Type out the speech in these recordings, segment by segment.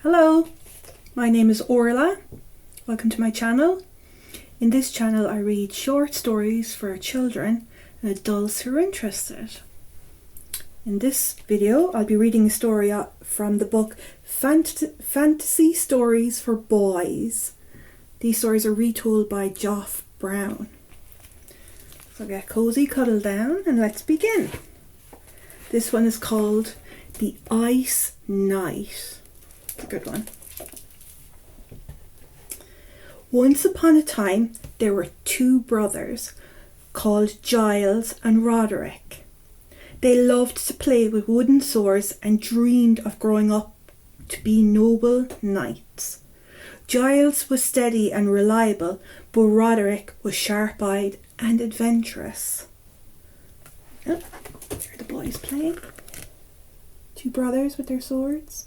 Hello, my name is Orla. Welcome to my channel. In this channel I read short stories for children and adults who are interested. In this video I'll be reading a story from the book Fantasy Stories for Boys. These stories are retold by Joff Brown. So get cozy, cuddle down and let's begin. This one is called The Ice Knight. A good one. Once upon a time there were two brothers called Giles and Roderick. They loved to play with wooden swords and dreamed of growing up to be noble knights. Giles was steady and reliable, but Roderick was sharp-eyed and adventurous. Oh, here are the boys playing. Two brothers with their swords.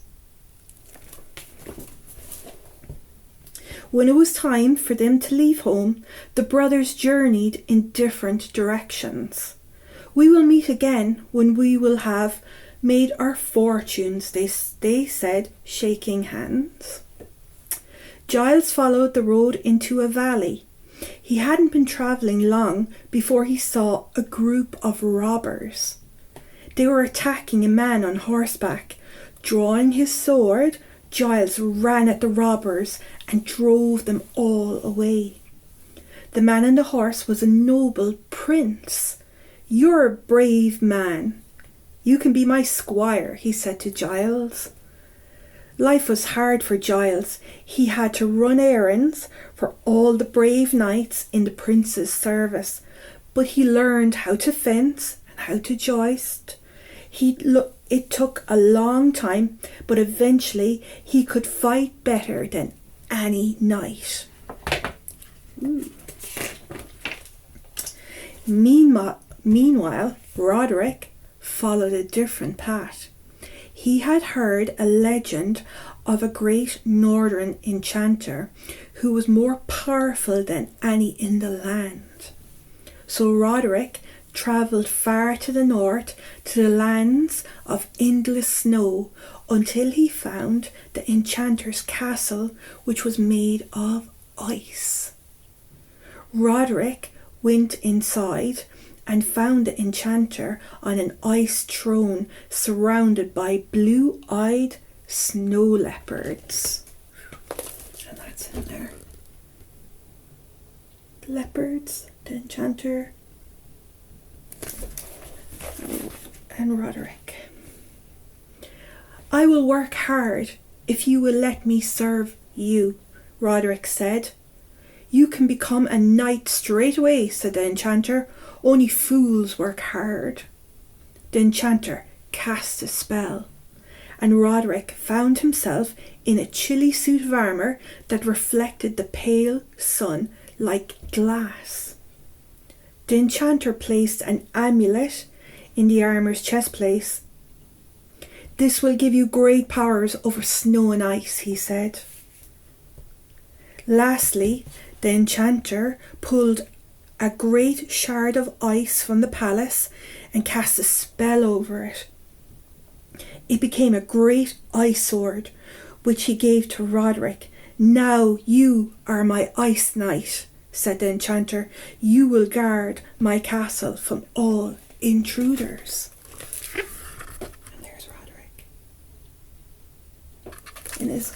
When it was time for them to leave home, the brothers journeyed in different directions. "We will meet again when we will have made our fortunes," they said, shaking hands. Giles followed the road into a valley. He hadn't been travelling long before he saw a group of robbers. They were attacking a man on horseback. Drawing his sword, Giles ran at the robbers and drove them all away. The man on the horse was a noble prince. "You're a brave man. You can be my squire," he said to Giles. Life was hard for Giles. He had to run errands for all the brave knights in the prince's service, but he learned how to fence and how to joust. It took a long time, but eventually he could fight better than any knight. Meanwhile, Roderick followed a different path. He had heard a legend of a great northern enchanter who was more powerful than any in the land. So Roderick travelled far to the north, to the lands of endless snow, until he found the enchanter's castle, which was made of ice. Roderick went inside and found the enchanter on an ice throne surrounded by blue-eyed snow leopards. And that's in there. The leopards, the enchanter, and Roderick. "I will work hard if you will let me serve you," Roderick said. "You can become a knight straight away," said the enchanter. "Only fools work hard." The enchanter cast a spell, and Roderick found himself in a chilly suit of armour that reflected the pale sun like glass. The enchanter placed an amulet in the armour's chest plate. "This will give you great powers over snow and ice," he said. Lastly, the enchanter pulled a great shard of ice from the palace and cast a spell over it. It became a great ice sword, which he gave to Roderick. "Now you are my ice knight," said the enchanter. "You will guard my castle from all intruders." And there's Roderick in his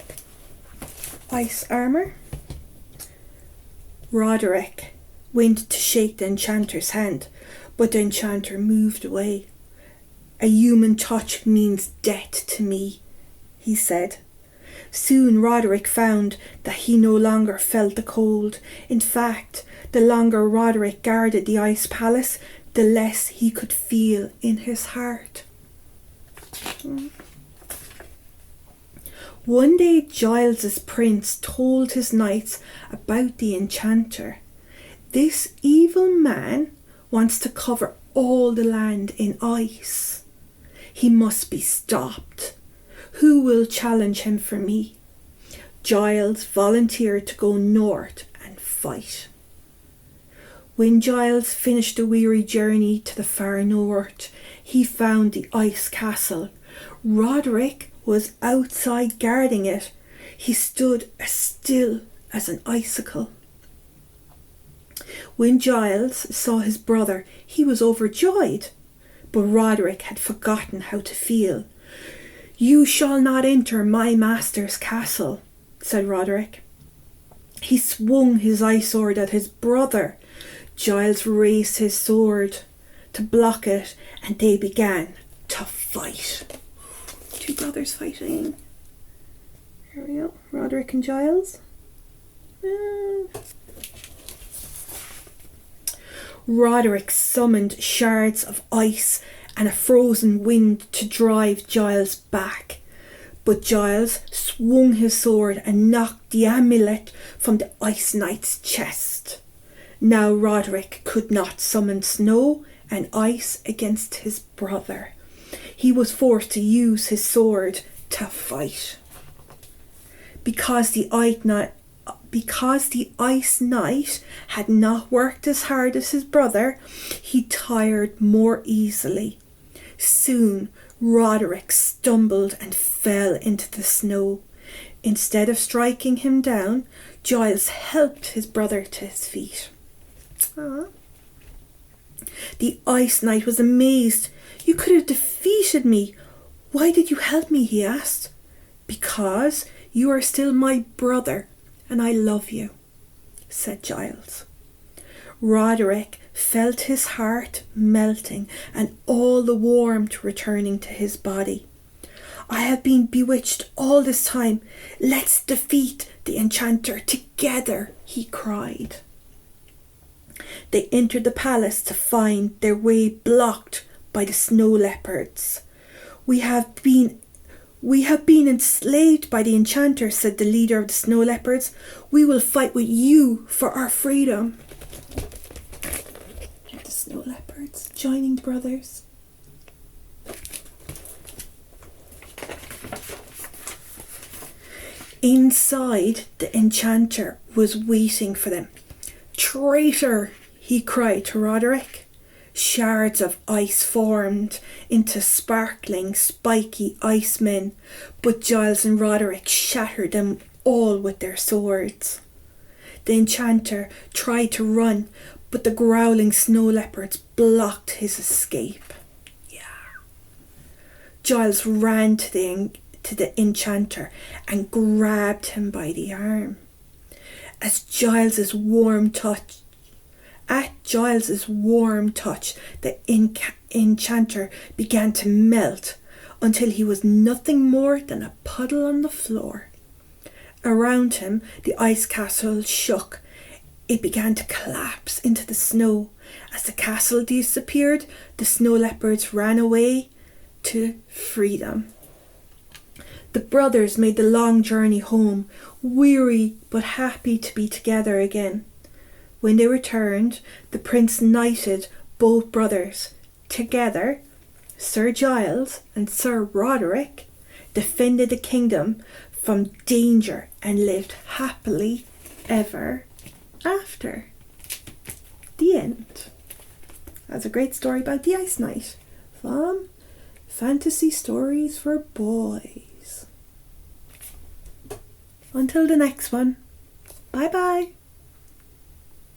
ice armour. Roderick went to shake the enchanter's hand, but the enchanter moved away. "A human touch means death to me," he said. Soon Roderick found that he no longer felt the cold. In fact, the longer Roderick guarded the ice palace, the less he could feel in his heart. One day Giles's prince told his knights about the enchanter. "This evil man wants to cover all the land in ice. He must be stopped. Who will challenge him for me?" Giles volunteered to go north and fight. When Giles finished the weary journey to the far north, he found the ice castle. Roderick was outside guarding it. He stood as still as an icicle. When Giles saw his brother, he was overjoyed, but Roderick had forgotten how to feel. "You shall not enter my master's castle," said Roderick. He swung his ice sword at his brother. Giles raised his sword to block it, and they began to fight. Two brothers fighting. Here we go, Roderick and Giles. Roderick summoned shards of ice and a frozen wind to drive Giles back. But Giles swung his sword and knocked the amulet from the Ice Knight's chest. Now Roderick could not summon snow and ice against his brother. He was forced to use his sword to fight. Because the Ice Knight had not worked as hard as his brother, he tired more easily. Soon Roderick stumbled and fell into the snow. Instead of striking him down, Giles helped his brother to his feet. Aww. The Ice Knight was amazed. "You could have defeated me. Why did you help me?" he asked. "Because you are still my brother, and I love you," said Giles. Roderick felt his heart melting and all the warmth returning to his body. "I have been bewitched all this time. Let's defeat the enchanter together," he cried. They entered the palace to find their way blocked by the snow leopards. We have been enslaved by the enchanter," said the leader of the snow leopards. "We will fight with you for our freedom." The snow leopards joining brothers. Inside, the enchanter was waiting for them. "Traitor!" he cried to Roderick. Shards of ice formed into sparkling, spiky ice men, but Giles and Roderick shattered them all with their swords. The enchanter tried to run, but the growling snow leopards blocked his escape. Giles ran to the enchanter and grabbed him by the arm. At Giles's warm touch, the enchanter began to melt until he was nothing more than a puddle on the floor. Around him, the ice castle shook. It began to collapse into the snow. As the castle disappeared, the snow leopards ran away to freedom. The brothers made the long journey home, weary but happy to be together again. When they returned, the prince knighted both brothers. Together, Sir Giles and Sir Roderick defended the kingdom from danger and lived happily ever after. The end. That's a great story about the Ice Knight from Fantasy Stories for Boys. Until the next one, bye bye.